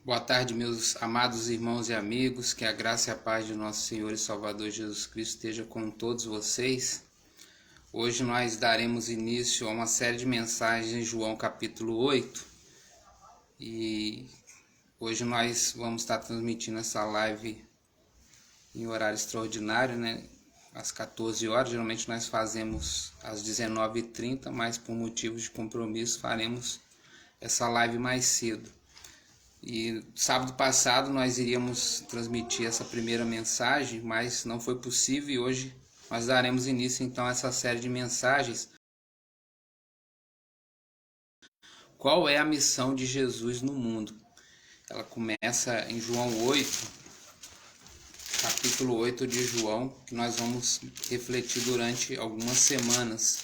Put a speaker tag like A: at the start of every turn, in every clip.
A: Boa tarde, meus amados irmãos e amigos, que a graça e a paz de nosso Senhor e Salvador Jesus Cristo esteja com todos vocês. Hoje nós daremos início a uma série de mensagens em João capítulo 8 e hoje nós vamos estar transmitindo essa live em horário extraordinário, né? Às 14 horas, geralmente nós fazemos às 19h30, mas por motivos de compromisso faremos essa live mais cedo. E sábado passado nós iríamos transmitir essa primeira mensagem, mas não foi possível, e hoje nós daremos início então a essa série de mensagens. Qual é a missão de Jesus no mundo? Ela começa em João 8, capítulo 8 de João, que nós vamos refletir durante algumas semanas.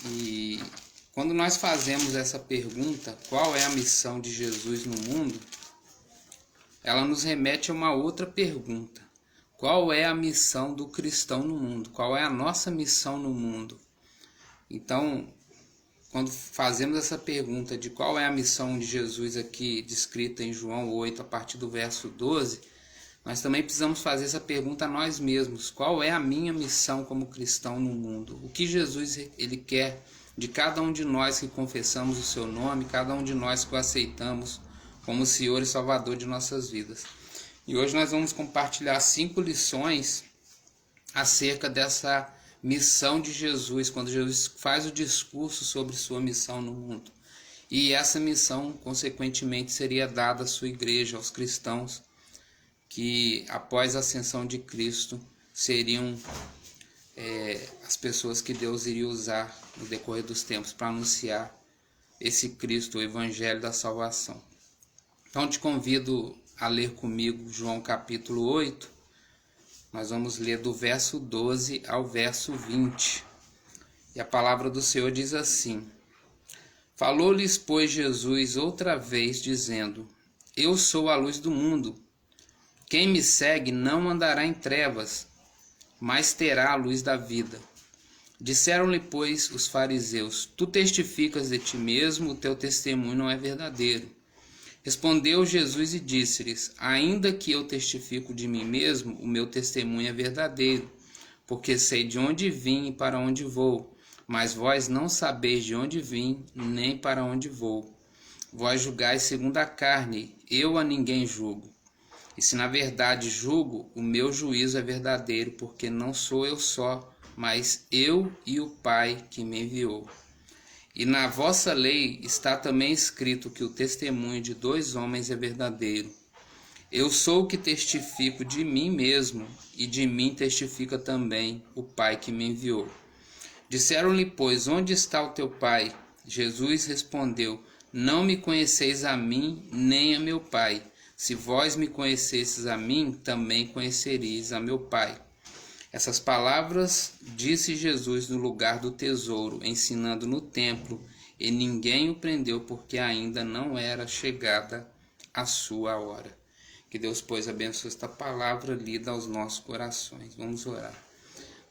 A: E quando nós fazemos essa pergunta, qual é a missão de Jesus no mundo, ela nos remete a uma outra pergunta. Qual é a missão do cristão no mundo? Qual é a nossa missão no mundo? Então, quando fazemos essa pergunta de qual é a missão de Jesus aqui descrita em João 8, a partir do verso 12, nós também precisamos fazer essa pergunta a nós mesmos. Qual é a minha missão como cristão no mundo? O que Jesus ele quer de cada um de nós que confessamos o seu nome, cada um de nós que o aceitamos como Senhor e Salvador de nossas vidas. E hoje nós vamos compartilhar 5 lições acerca dessa missão de Jesus, quando Jesus faz o discurso sobre sua missão no mundo. E essa missão, consequentemente, seria dada à sua igreja, aos cristãos, que após a ascensão de Cristo seriam as pessoas que Deus iria usar no decorrer dos tempos para anunciar esse Cristo, o Evangelho da Salvação. Então te convido a ler comigo João capítulo 8, nós vamos ler do verso 12 ao verso 20. E a palavra do Senhor diz assim: Falou-lhes, pois, Jesus outra vez, dizendo: Eu sou a luz do mundo. Quem me segue não andará em trevas, mas terá a luz da vida. Disseram-lhe, pois, os fariseus: Tu testificas de ti mesmo, o teu testemunho não é verdadeiro. Respondeu Jesus e disse-lhes: Ainda que eu testifico de mim mesmo, o meu testemunho é verdadeiro, porque sei de onde vim e para onde vou, mas vós não sabeis de onde vim, nem para onde vou. Vós julgais segundo a carne, eu a ninguém julgo. E se na verdade julgo, o meu juízo é verdadeiro, porque não sou eu só, mas eu e o Pai que me enviou. E na vossa lei está também escrito que o testemunho de 2 homens é verdadeiro. Eu sou o que testifico de mim mesmo, e de mim testifica também o Pai que me enviou. Disseram-lhe, pois, onde está o teu Pai? Jesus respondeu: Não me conheceis a mim, nem a meu Pai. Se vós me conhecesses a mim, também conheceríeis a meu Pai. Essas palavras disse Jesus no lugar do tesouro, ensinando no templo, e ninguém o prendeu, porque ainda não era chegada a sua hora. Que Deus, pois, abençoe esta palavra lida aos nossos corações. Vamos orar.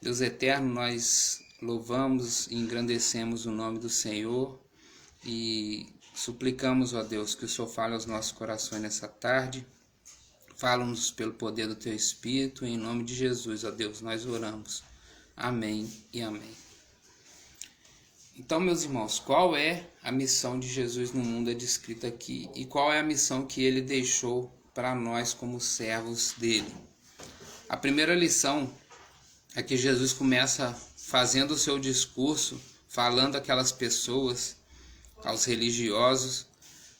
A: Deus eterno, nós louvamos e engrandecemos o nome do Senhor e suplicamos, ó Deus, que o Senhor fale aos nossos corações nessa tarde. Fala-nos pelo poder do Teu Espírito, em nome de Jesus, ó Deus, nós oramos. Amém e amém. Então, meus irmãos, qual é a missão de Jesus no mundo é descrita aqui? E qual é a missão que Ele deixou para nós como servos dEle? A primeira lição é que Jesus começa fazendo o seu discurso, falando àquelas pessoas, aos religiosos.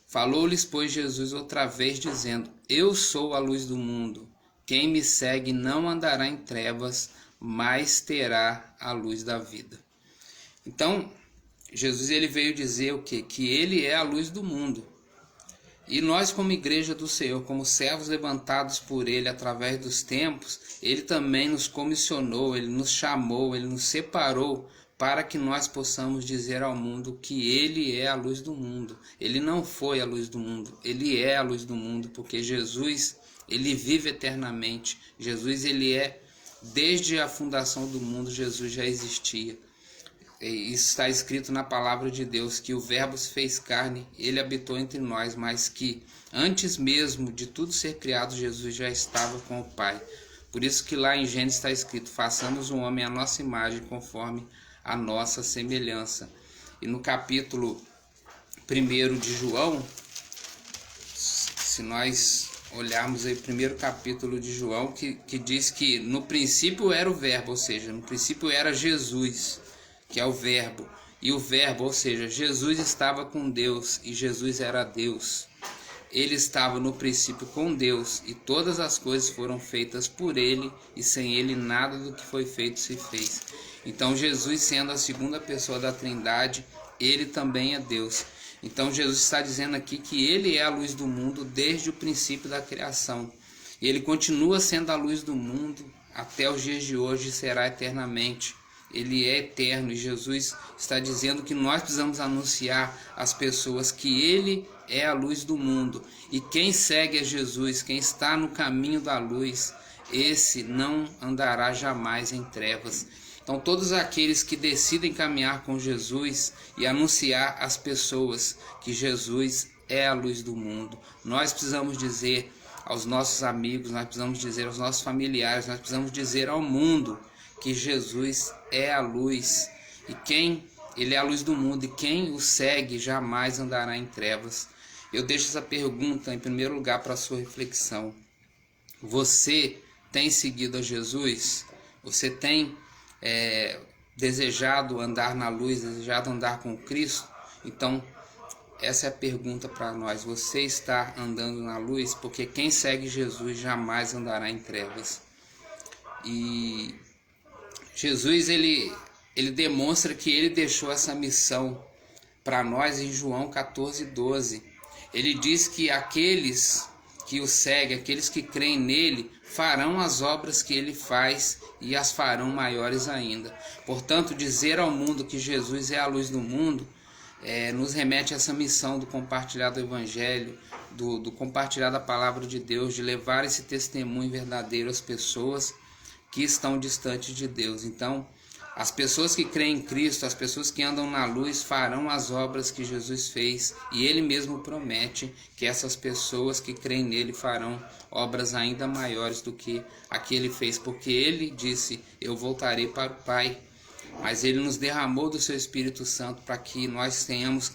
A: Falou-lhes, pois, Jesus outra vez, dizendo: Eu sou a luz do mundo. Quem me segue não andará em trevas, mas terá a luz da vida. Então, Jesus ele veio dizer o quê? Que ele é a luz do mundo. E nós, como igreja do Senhor, como servos levantados por ele através dos tempos, ele também nos comissionou, ele nos chamou, ele nos separou para que nós possamos dizer ao mundo que ele é a luz do mundo. Ele não foi a luz do mundo, ele é a luz do mundo, porque Jesus, ele vive eternamente. Jesus, ele é, desde a fundação do mundo, Jesus já existia. isso está escrito na palavra de Deus, que o Verbo se fez carne, ele habitou entre nós, mas que antes mesmo de tudo ser criado, Jesus já estava com o Pai. Por isso que lá em Gênesis está escrito: façamos o homem à nossa imagem, conforme a nossa semelhança. E no capítulo 1 de João, se nós olharmos aí o primeiro capítulo de João, que diz que no princípio era o Verbo, ou seja, no princípio era Jesus, que é o Verbo. E o Verbo, ou seja, Jesus estava com Deus e Jesus era Deus. Ele estava no princípio com Deus e todas as coisas foram feitas por ele e sem ele nada do que foi feito se fez. Então Jesus, sendo a segunda pessoa da Trindade, ele também é Deus. Então Jesus está dizendo aqui que ele é a luz do mundo desde o princípio da criação. E ele continua sendo a luz do mundo até os dias de hoje e será eternamente. Ele é eterno e Jesus está dizendo que nós precisamos anunciar às pessoas que ele é a luz do mundo. E quem segue a Jesus, quem está no caminho da luz, esse não andará jamais em trevas. Então todos aqueles que decidem caminhar com Jesus e anunciar às pessoas que Jesus é a luz do mundo, nós precisamos dizer aos nossos amigos, nós precisamos dizer aos nossos familiares, nós precisamos dizer ao mundo que Jesus é a luz e ele é a luz do mundo e quem o segue jamais andará em trevas. Eu deixo essa pergunta em primeiro lugar para a sua reflexão. Você tem seguido a Jesus? Você tem desejado andar na luz, desejado andar com Cristo? Então essa é a pergunta para nós. Você está andando na luz? Porque quem segue Jesus jamais andará em trevas. E Jesus ele demonstra que ele deixou essa missão para nós em João 14:12. Ele diz que aqueles que o seguem, aqueles que creem nele, farão as obras que ele faz e as farão maiores ainda. Portanto, dizer ao mundo que Jesus é a luz do mundo nos remete a essa missão do compartilhar do Evangelho, do compartilhar da palavra de Deus, de levar esse testemunho verdadeiro às pessoas que estão distantes de Deus. Então, as pessoas que creem em Cristo, as pessoas que andam na luz, farão as obras que Jesus fez, e ele mesmo promete que essas pessoas que creem nele farão obras ainda maiores do que a que ele fez, porque ele disse: eu voltarei para o Pai. Mas ele nos derramou do seu Espírito Santo para que nós tenhamos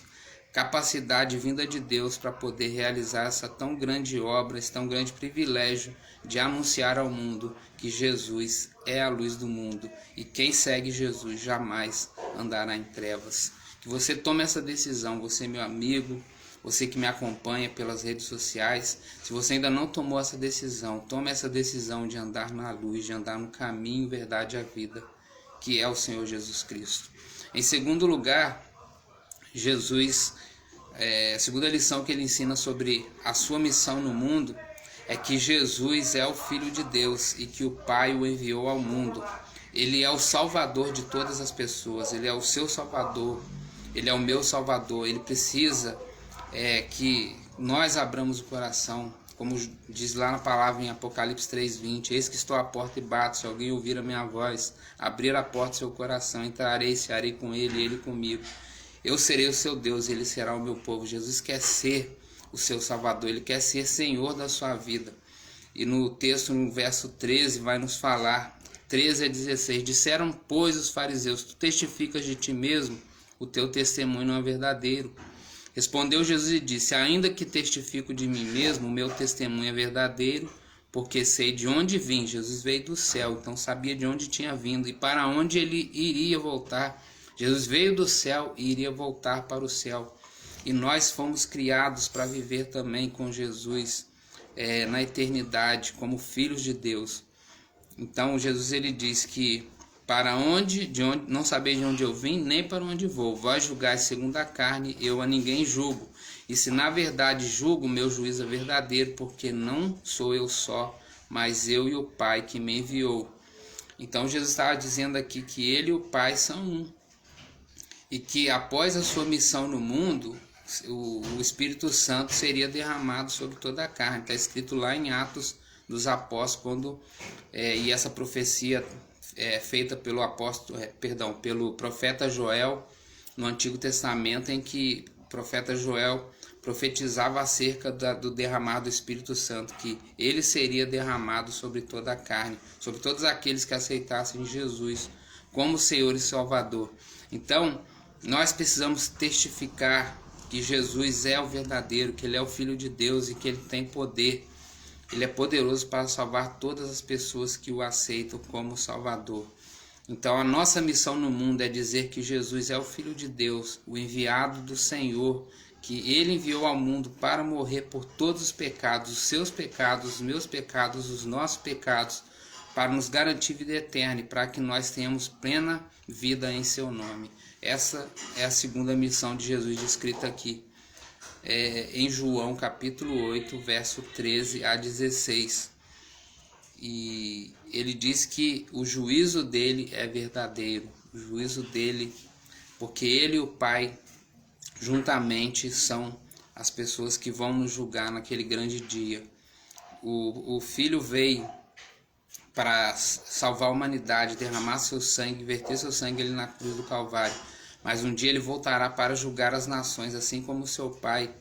A: capacidade vinda de Deus para poder realizar essa tão grande obra, esse tão grande privilégio de anunciar ao mundo que Jesus é a luz do mundo e quem segue Jesus jamais andará em trevas. Que você tome essa decisão, você meu amigo, você que me acompanha pelas redes sociais. Se você ainda não tomou essa decisão, tome essa decisão de andar na luz, de andar no caminho, verdade e a vida, que é o Senhor Jesus Cristo. Em segundo lugar, Jesus, a segunda lição que ele ensina sobre a sua missão no mundo é que Jesus é o Filho de Deus e que o Pai o enviou ao mundo. Ele é o Salvador de todas as pessoas, ele é o seu Salvador, ele é o meu Salvador. Ele precisa que nós abramos o coração, como diz lá na palavra em Apocalipse 3:20, eis que estou à porta e bato, se alguém ouvir a minha voz, abrir a porta do seu coração, entrarei, cearei com ele, ele comigo. Eu serei o seu Deus, ele será o meu povo. Jesus quer ser o seu Salvador, ele quer ser Senhor da sua vida. E no texto, no verso 13, vai nos falar, 13-16, disseram, pois, os fariseus, tu testificas de ti mesmo, o teu testemunho não é verdadeiro. Respondeu Jesus e disse, ainda que testifico de mim mesmo, o meu testemunho é verdadeiro, porque sei de onde vim. Jesus veio do céu, então sabia de onde tinha vindo e para onde ele iria voltar. Jesus veio do céu e iria voltar para o céu. E nós fomos criados para viver também com Jesus na eternidade, como filhos de Deus. Então Jesus ele diz que não sabeis de onde eu vim, nem para onde vou. Vós julgais segundo a carne, eu a ninguém julgo. E se na verdade julgo, meu juízo é verdadeiro, porque não sou eu só, mas eu e o Pai que me enviou. Então Jesus estava dizendo aqui que ele e o Pai são um. E que após a sua missão no mundo, o Espírito Santo seria derramado sobre toda a carne. Está escrito lá em Atos dos Apóstolos, e essa profecia feita pelo pelo profeta Joel no Antigo Testamento, em que o profeta Joel profetizava acerca do derramar do Espírito Santo, que ele seria derramado sobre toda a carne, sobre todos aqueles que aceitassem Jesus como Senhor e Salvador. Então, nós precisamos testificar que Jesus é o verdadeiro, que ele é o Filho de Deus e que ele tem poder. Ele é poderoso para salvar todas as pessoas que o aceitam como Salvador. Então a nossa missão no mundo é dizer que Jesus é o Filho de Deus, o enviado do Senhor, que ele enviou ao mundo para morrer por todos os pecados, os seus pecados, os meus pecados, os nossos pecados, para nos garantir vida eterna e para que nós tenhamos plena vida em seu nome. Essa é a segunda missão de Jesus descrita aqui. Em João capítulo 8, verso 13 a 16. E ele diz que o juízo dele é verdadeiro, o juízo dele, porque ele e o Pai juntamente são as pessoas que vão nos julgar naquele grande dia. O Filho veio para salvar a humanidade, derramar seu sangue, verter seu sangue ali na cruz do Calvário. Mas um dia ele voltará para julgar as nações, assim como o seu Pai,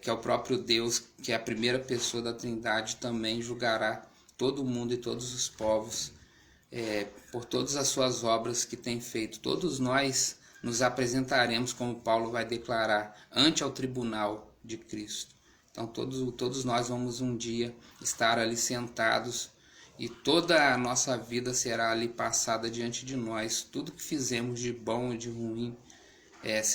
A: que é o próprio Deus, que é a primeira pessoa da Trindade, também julgará todo mundo e todos os povos por todas as suas obras que tem feito. Todos nós nos apresentaremos, como Paulo vai declarar, ante ao tribunal de Cristo. Então todos nós vamos um dia estar ali sentados e toda a nossa vida será ali passada diante de nós. Tudo que fizemos de bom e de ruim,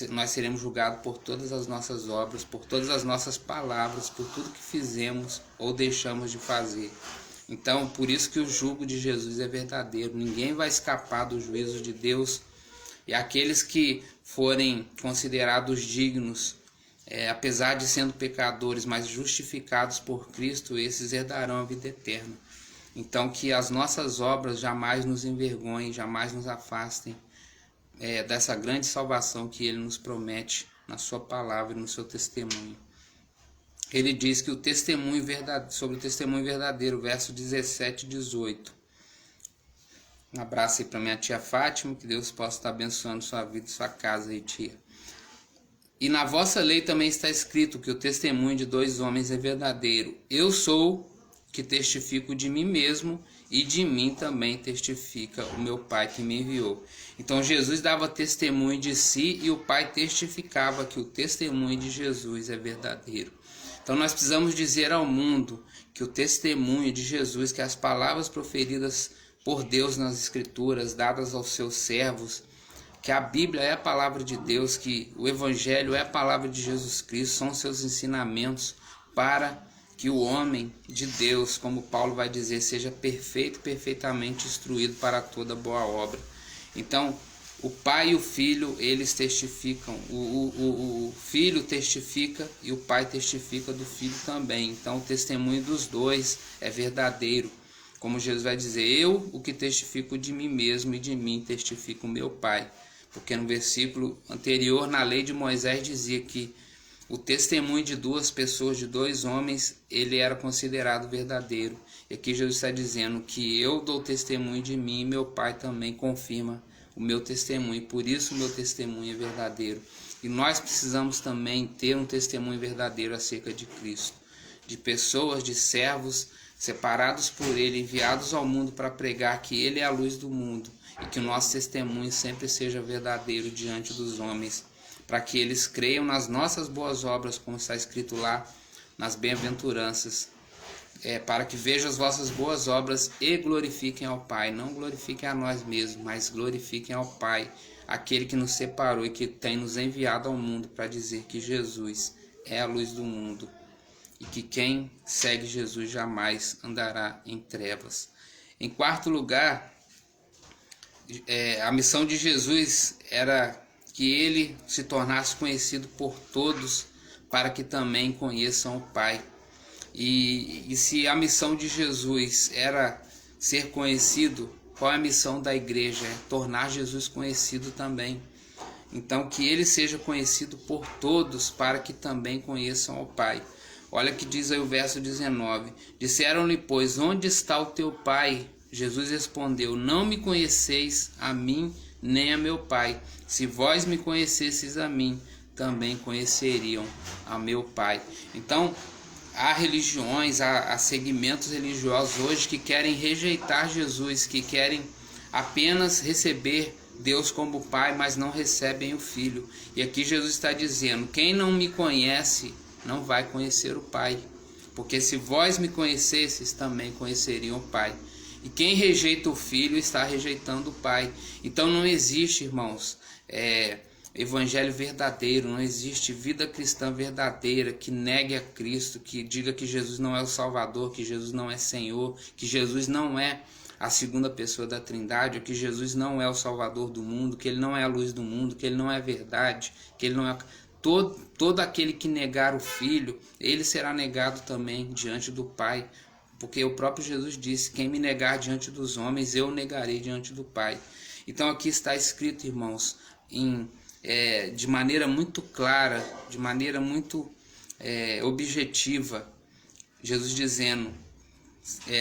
A: nós seremos julgados por todas as nossas obras, por todas as nossas palavras, por tudo que fizemos ou deixamos de fazer. Então, por isso que o jugo de Jesus é verdadeiro. Ninguém vai escapar do juízo de Deus. E aqueles que forem considerados dignos, apesar de sendo pecadores, mas justificados por Cristo, esses herdarão a vida eterna. Então, que as nossas obras jamais nos envergonhem, jamais nos afastem dessa grande salvação que ele nos promete na sua palavra e no seu testemunho. Ele diz que sobre o testemunho verdadeiro, verso 17 e 18. Um abraço aí para minha tia Fátima, que Deus possa estar abençoando sua vida e sua casa aí, tia. E na vossa lei também está escrito que o testemunho de dois homens é verdadeiro. Eu sou que testifico de mim mesmo, e de mim também testifica o meu Pai que me enviou. Então Jesus dava testemunho de si e o Pai testificava que o testemunho de Jesus é verdadeiro. Então nós precisamos dizer ao mundo que o testemunho de Jesus, que as palavras proferidas por Deus nas Escrituras, dadas aos seus servos, que a Bíblia é a palavra de Deus, que o Evangelho é a palavra de Jesus Cristo, são os seus ensinamentos para que o homem de Deus, como Paulo vai dizer, seja perfeito, perfeitamente instruído para toda boa obra. Então, o Pai e o Filho, eles testificam, o Filho testifica e o Pai testifica do Filho também. Então, o testemunho dos dois é verdadeiro. Como Jesus vai dizer, eu o que testifico de mim mesmo e de mim testifico o meu Pai. Porque no versículo anterior, na lei de Moisés, dizia que o testemunho de duas pessoas, de dois homens, ele era considerado verdadeiro. E aqui Jesus está dizendo que eu dou testemunho de mim e meu Pai também confirma o meu testemunho. Por isso o meu testemunho é verdadeiro. E nós precisamos também ter um testemunho verdadeiro acerca de Cristo. De pessoas, de servos, separados por Ele, enviados ao mundo para pregar que Ele é a luz do mundo. E que o nosso testemunho sempre seja verdadeiro diante dos homens, para que eles creiam nas nossas boas obras, como está escrito lá nas bem-aventuranças, para que vejam as vossas boas obras e glorifiquem ao Pai. Não glorifiquem a nós mesmos, mas glorifiquem ao Pai, aquele que nos separou e que tem nos enviado ao mundo para dizer que Jesus é a luz do mundo e que quem segue Jesus jamais andará em trevas. Em quarto lugar, a missão de Jesus era que ele se tornasse conhecido por todos, para que também conheçam o Pai. E se a missão de Jesus era ser conhecido, qual é a missão da igreja? É tornar Jesus conhecido também. Então que ele seja conhecido por todos, para que também conheçam o Pai. Olha que diz aí o verso 19. Disseram-lhe, pois, onde está o teu Pai? Jesus respondeu: não me conheceis a mim nem a meu Pai. Se vós me conhecesseis a mim, também conheceriam a meu Pai. Então, há religiões, há segmentos religiosos hoje que querem rejeitar Jesus, que querem apenas receber Deus como Pai, mas não recebem o Filho. E aqui Jesus está dizendo: quem não me conhece não vai conhecer o Pai, porque se vós me conhecesseis, também conheceriam o Pai. E quem rejeita o Filho está rejeitando o Pai. Então não existe, irmãos, evangelho verdadeiro, não existe vida cristã verdadeira que negue a Cristo, que diga que Jesus não é o Salvador, que Jesus não é Senhor, que Jesus não é a segunda pessoa da Trindade, que Jesus não é o Salvador do mundo, que Ele não é a luz do mundo, que Ele não é verdade, que Ele não é... Todo aquele que negar o Filho, ele será negado também diante do Pai, porque o próprio Jesus disse: quem me negar diante dos homens, eu negarei diante do Pai. Então aqui está escrito, irmãos, de maneira muito clara, de maneira muito objetiva, Jesus dizendo: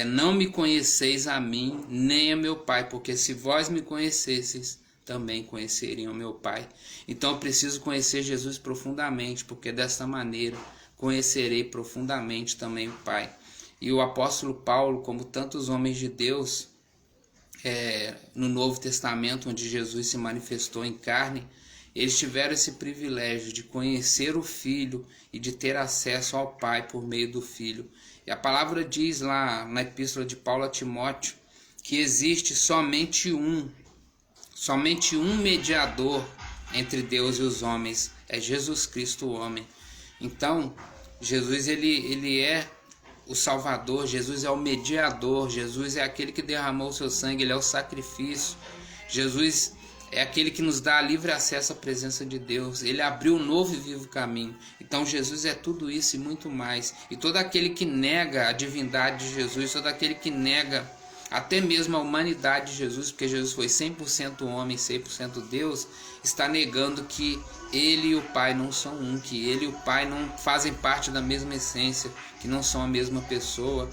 A: não me conheceis a mim, nem a meu Pai, porque se vós me conhecesseis, também conheceriam meu Pai. Então eu preciso conhecer Jesus profundamente, porque desta maneira conhecerei profundamente também o Pai. E o apóstolo Paulo, como tantos homens de Deus, no Novo Testamento, onde Jesus se manifestou em carne, eles tiveram esse privilégio de conhecer o Filho e de ter acesso ao Pai por meio do Filho. E a palavra diz lá na epístola de Paulo a Timóteo que existe somente um mediador entre Deus e os homens, é Jesus Cristo, o homem. Então, Jesus ele é o Salvador, Jesus é o mediador, Jesus é aquele que derramou o seu sangue, ele é o sacrifício. Jesus é aquele que nos dá livre acesso à presença de Deus. Ele abriu um novo e vivo caminho. Então Jesus é tudo isso e muito mais. E todo aquele que nega a divindade de Jesus, todo aquele que nega até mesmo a humanidade de Jesus, porque Jesus foi 100% homem, 100% Deus, está negando que ele e o Pai não são um, que ele e o Pai não fazem parte da mesma essência, que não são a mesma pessoa.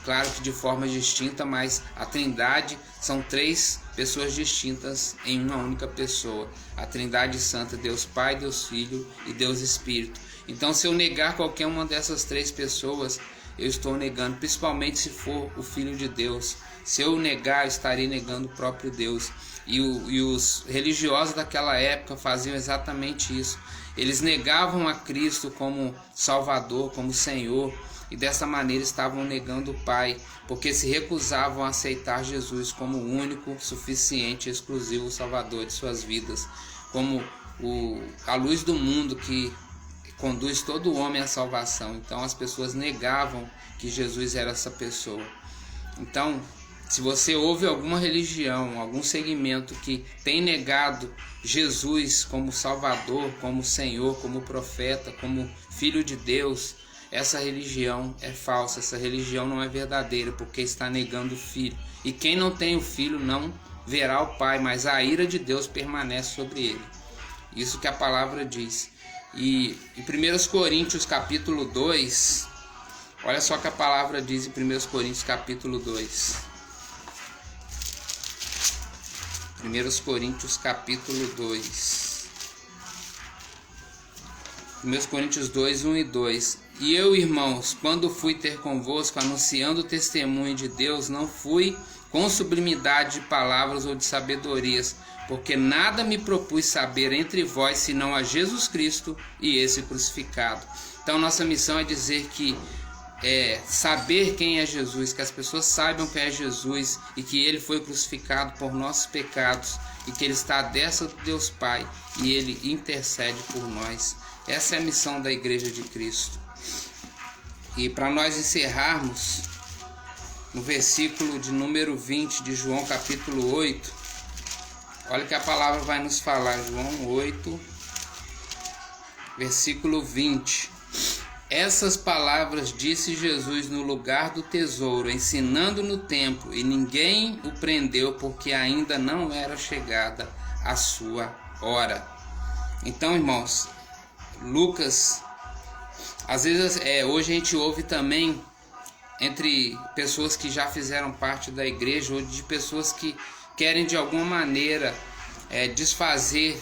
A: Claro que de forma distinta, mas a Trindade são três pessoas distintas em uma única pessoa. A Trindade Santa, Deus Pai, Deus Filho e Deus Espírito. Então, se eu negar qualquer uma dessas três pessoas, eu estou negando, principalmente se for o Filho de Deus. Se eu negar, eu estarei negando o próprio Deus. E os religiosos daquela época faziam exatamente isso. Eles negavam a Cristo como Salvador, como Senhor, e dessa maneira estavam negando o Pai, porque se recusavam a aceitar Jesus como o único, suficiente e exclusivo Salvador de suas vidas, como a luz do mundo que conduz todo homem à salvação. Então as pessoas negavam que Jesus era essa pessoa. Então, se você ouve alguma religião, algum segmento que tem negado Jesus como Salvador, como Senhor, como profeta, como Filho de Deus, essa religião é falsa, essa religião não é verdadeira, porque está negando o Filho. E quem não tem o Filho não verá o Pai, mas a ira de Deus permanece sobre ele. Isso que a palavra diz. E em 1 Coríntios capítulo 2, olha só o que a palavra diz em 1 Coríntios capítulo 2. 1 Coríntios capítulo 2. 1 Coríntios 2, 1 e 2. E eu, irmãos, quando fui ter convosco, anunciando o testemunho de Deus, não fui com sublimidade de palavras ou de sabedorias, porque nada me propus saber entre vós, senão a Jesus Cristo e esse crucificado. Então nossa missão é dizer que saber quem é Jesus, que as pessoas saibam quem é Jesus e que ele foi crucificado por nossos pecados e que ele está à destra do Deus Pai e ele intercede por nós. Essa é a missão da Igreja de Cristo. E para nós encerrarmos, no versículo de número 20 de João capítulo 8, olha que a palavra vai nos falar, João 8, versículo 20. Essas palavras disse Jesus no lugar do tesouro, ensinando no templo, e ninguém o prendeu, porque ainda não era chegada a sua hora. Então, irmãos, Lucas, às vezes hoje a gente ouve também entre pessoas que já fizeram parte da igreja, ou de pessoas que querem de alguma maneira desfazer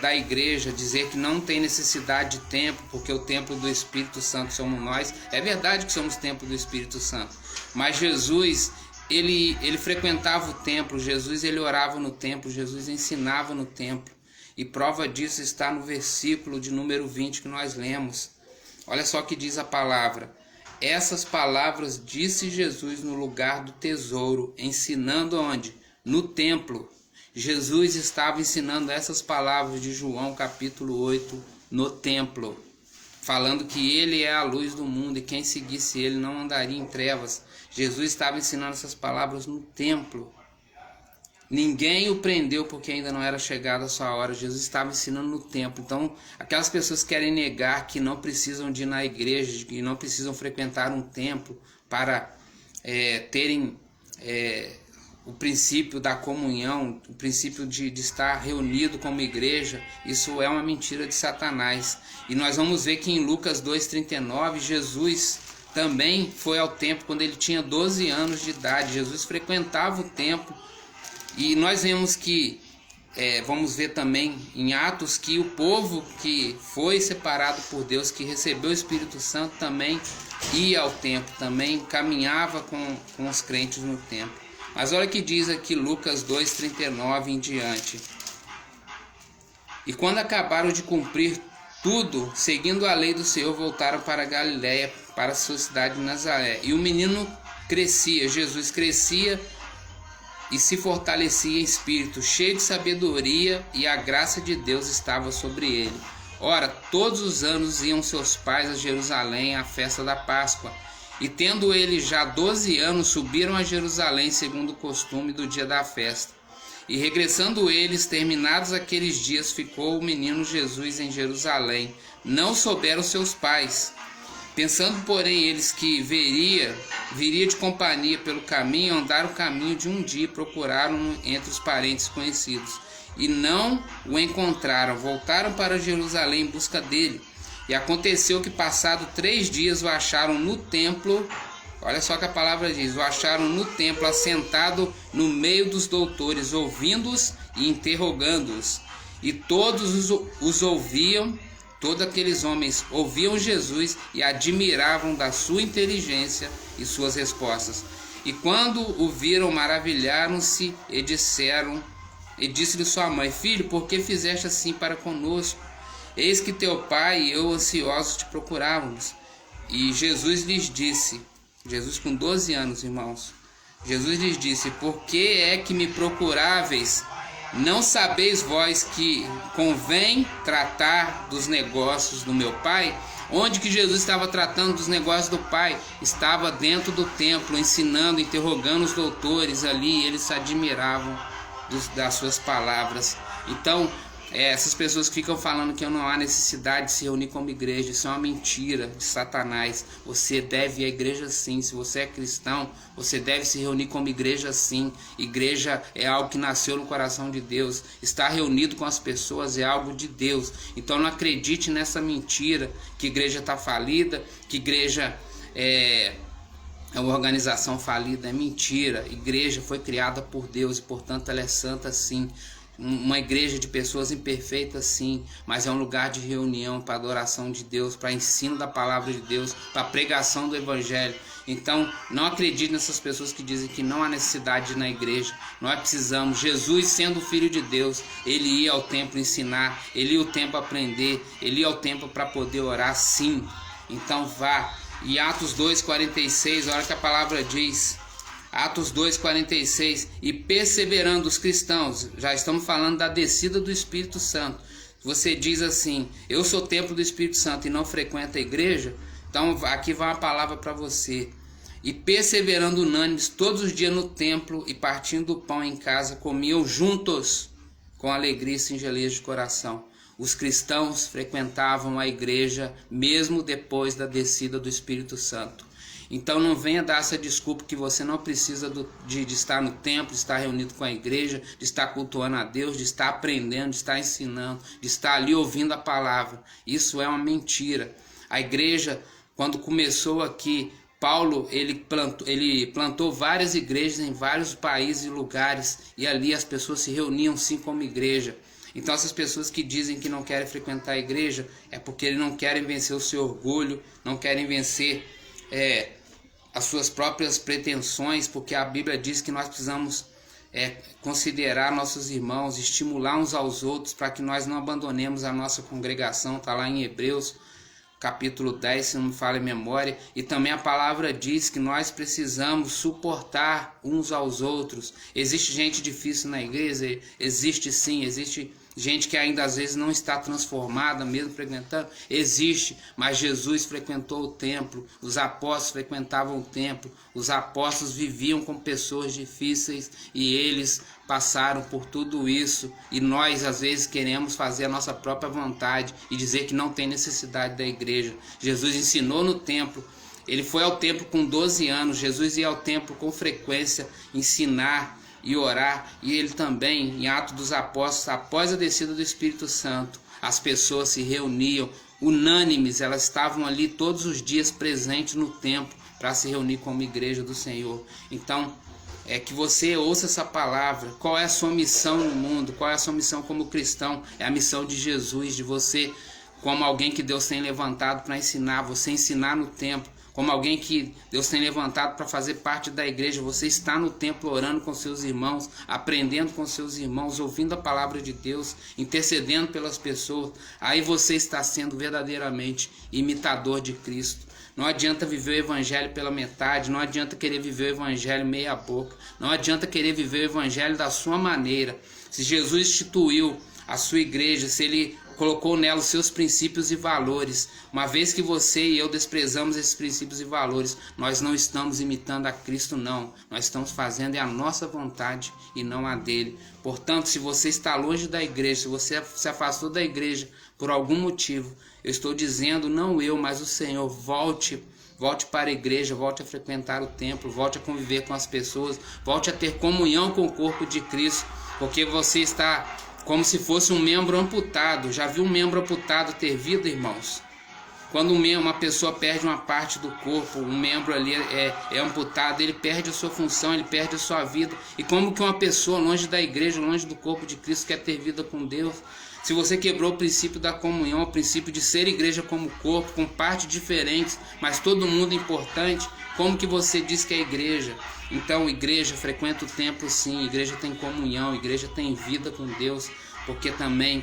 A: da igreja, dizer que não tem necessidade de templo, porque o templo do Espírito Santo somos nós. É verdade que somos templo do Espírito Santo, mas Jesus, ele frequentava o templo, Jesus ele orava no templo, Jesus ensinava no templo, e prova disso está no versículo de número 20 que nós lemos. Olha só o que diz a palavra: essas palavras disse Jesus no lugar do tesouro, ensinando onde? No templo. Jesus estava ensinando essas palavras de João capítulo 8 no templo, falando que ele é a luz do mundo e quem seguisse ele não andaria em trevas. Jesus estava ensinando essas palavras no templo. Ninguém o prendeu porque ainda não era chegada a sua hora. Jesus estava ensinando no templo. Então, aquelas pessoas que querem negar que não precisam de ir na igreja, que não precisam frequentar um templo para terem o princípio da comunhão, o princípio de estar reunido como igreja, isso é uma mentira de Satanás. E nós vamos ver que em Lucas 2,39, Jesus também foi ao templo quando ele tinha 12 anos de idade. Jesus frequentava o templo. E nós vemos que, vamos ver também em Atos, que o povo que foi separado por Deus, que recebeu o Espírito Santo, também ia ao templo, também caminhava com os crentes no templo. Mas olha o que diz aqui Lucas 2,39 em diante. E quando acabaram de cumprir tudo, seguindo a lei do Senhor, voltaram para Galiléia, para a sua cidade de Nazaré. E o menino crescia, Jesus crescia e se fortalecia em espírito, cheio de sabedoria, e a graça de Deus estava sobre ele. Ora, todos os anos iam seus pais a Jerusalém à festa da Páscoa. E tendo ele já 12 anos, subiram a Jerusalém segundo o costume do dia da festa. E regressando eles, terminados aqueles dias, ficou o menino Jesus em Jerusalém. Não souberam seus pais. Pensando, porém, eles que viria de companhia pelo caminho, andaram o caminho de um dia, procuraram entre os parentes conhecidos, e não o encontraram. Voltaram para Jerusalém em busca dele. E aconteceu que, passado 3 dias, o acharam no templo. Olha só que a palavra diz: o acharam no templo, assentado no meio dos doutores, ouvindo-os e interrogando-os. E todos os ouviam. Todos aqueles homens ouviam Jesus e admiravam da sua inteligência e suas respostas. E quando o viram, maravilharam-se e disse-lhe sua mãe: filho, por que fizeste assim para conosco? Eis que teu pai e eu ansiosos te procurávamos. E Jesus lhes disse, Jesus com 12 anos, irmãos, Jesus lhes disse: por que é que me procuráveis? Não sabeis vós que convém tratar dos negócios do meu Pai? Onde que Jesus estava tratando dos negócios do Pai? Estava dentro do templo, ensinando, interrogando os doutores ali. Eles se admiravam das suas palavras. Então, essas pessoas que ficam falando que não há necessidade de se reunir como igreja, isso é uma mentira de Satanás. Você deve ir à igreja sim. Se você é cristão, você deve se reunir como igreja sim. Igreja é algo que nasceu no coração de Deus. Estar reunido com as pessoas é algo de Deus. Então não acredite nessa mentira que igreja está falida, que igreja é uma organização falida. É mentira. Igreja foi criada por Deus e portanto ela é santa sim. Uma igreja de pessoas imperfeitas sim, mas é um lugar de reunião para adoração de Deus, para ensino da palavra de Deus, para pregação do evangelho. Então não acredite nessas pessoas que dizem que não há necessidade de ir na igreja. Nós precisamos. Jesus, sendo o Filho de Deus, ele ia ao templo ensinar, ele ia ao templo aprender, ele ia ao templo para poder orar sim. Então vá. E Atos 2,46, olha que a palavra diz, Atos 2,46, e perseverando os cristãos, já estamos falando da descida do Espírito Santo. Você diz assim: eu sou templo do Espírito Santo e não frequenta a igreja? Então aqui vai uma palavra para você. E perseverando unânimes todos os dias no templo e partindo o pão em casa, comiam juntos com alegria e singeleza de coração. Os cristãos frequentavam a igreja mesmo depois da descida do Espírito Santo. Então não venha dar essa desculpa que você não precisa de estar no templo, de estar reunido com a igreja, de estar cultuando a Deus, de estar aprendendo, de estar ensinando, de estar ali ouvindo a palavra. Isso é uma mentira. A igreja, quando começou aqui Paulo ele plantou várias igrejas em vários países e lugares, e ali as pessoas se reuniam sim como igreja. Então essas pessoas que dizem que não querem frequentar a igreja é porque eles não querem vencer o seu orgulho, não querem vencer as suas próprias pretensões, porque a Bíblia diz que nós precisamos considerar nossos irmãos, estimular uns aos outros para que nós não abandonemos a nossa congregação. Está lá em Hebreus capítulo 10, se não me falha a memória, e também a palavra diz que nós precisamos suportar uns aos outros. Existe gente difícil na igreja? Existe sim, existe gente que ainda às vezes não está transformada, mesmo frequentando, existe, mas Jesus frequentou o templo, os apóstolos frequentavam o templo, os apóstolos viviam com pessoas difíceis e eles passaram por tudo isso, e nós às vezes queremos fazer a nossa própria vontade e dizer que não tem necessidade da igreja. Jesus ensinou no templo, ele foi ao templo com 12 anos, Jesus ia ao templo com frequência ensinar e orar, e ele também, em Atos dos Apóstolos, após a descida do Espírito Santo, as pessoas se reuniam unânimes, elas estavam ali todos os dias presentes no templo para se reunir como igreja do Senhor. Então, que você ouça essa palavra. Qual é a sua missão no mundo? Qual é a sua missão como cristão? É a missão de Jesus, de você, como alguém que Deus tem levantado para ensinar, você ensinar no templo. Como alguém que Deus tem levantado para fazer parte da igreja, você está no templo orando com seus irmãos, aprendendo com seus irmãos, ouvindo a palavra de Deus, intercedendo pelas pessoas. Aí você está sendo verdadeiramente imitador de Cristo. Não adianta viver o evangelho pela metade, não adianta querer viver o evangelho meia boca, não adianta querer viver o evangelho da sua maneira. Se Jesus instituiu a sua igreja, se ele colocou nela os seus princípios e valores, uma vez que você e eu desprezamos esses princípios e valores, nós não estamos imitando a Cristo, não. Nós estamos fazendo a nossa vontade e não a dele. Portanto, se você está longe da igreja, se você se afastou da igreja por algum motivo, eu estou dizendo, não eu, mas o Senhor, volte para a igreja, volte a frequentar o templo, volte a conviver com as pessoas, volte a ter comunhão com o corpo de Cristo, porque você está como se fosse um membro amputado. Já viu um membro amputado ter vida, irmãos? Quando uma pessoa perde uma parte do corpo, um membro ali é amputado, ele perde a sua função, ele perde a sua vida. E como que uma pessoa longe da igreja, longe do corpo de Cristo, quer ter vida com Deus? Se você quebrou o princípio da comunhão, o princípio de ser igreja como corpo, com partes diferentes, mas todo mundo importante, como que você diz que é igreja? Então, igreja frequenta o templo sim, igreja tem comunhão, igreja tem vida com Deus, porque também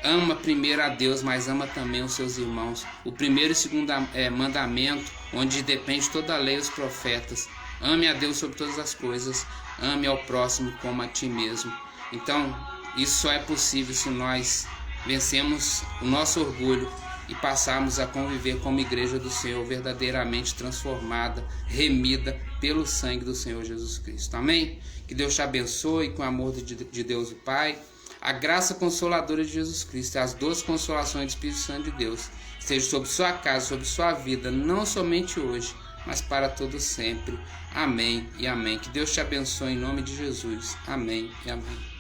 A: ama primeiro a Deus, mas ama também os seus irmãos. O primeiro e segundo mandamento, onde depende toda a lei e os profetas. Ame a Deus sobre todas as coisas, ame ao próximo como a ti mesmo. Então, isso só é possível se nós vencemos o nosso orgulho e passarmos a conviver como igreja do Senhor, verdadeiramente transformada, remida pelo sangue do Senhor Jesus Cristo. Amém? Que Deus te abençoe com o amor de Deus o Pai, a graça consoladora de Jesus Cristo e as doces consolações do Espírito Santo de Deus estejam sobre sua casa, sobre sua vida, não somente hoje, mas para todo sempre. Amém e amém. Que Deus te abençoe em nome de Jesus. Amém e amém.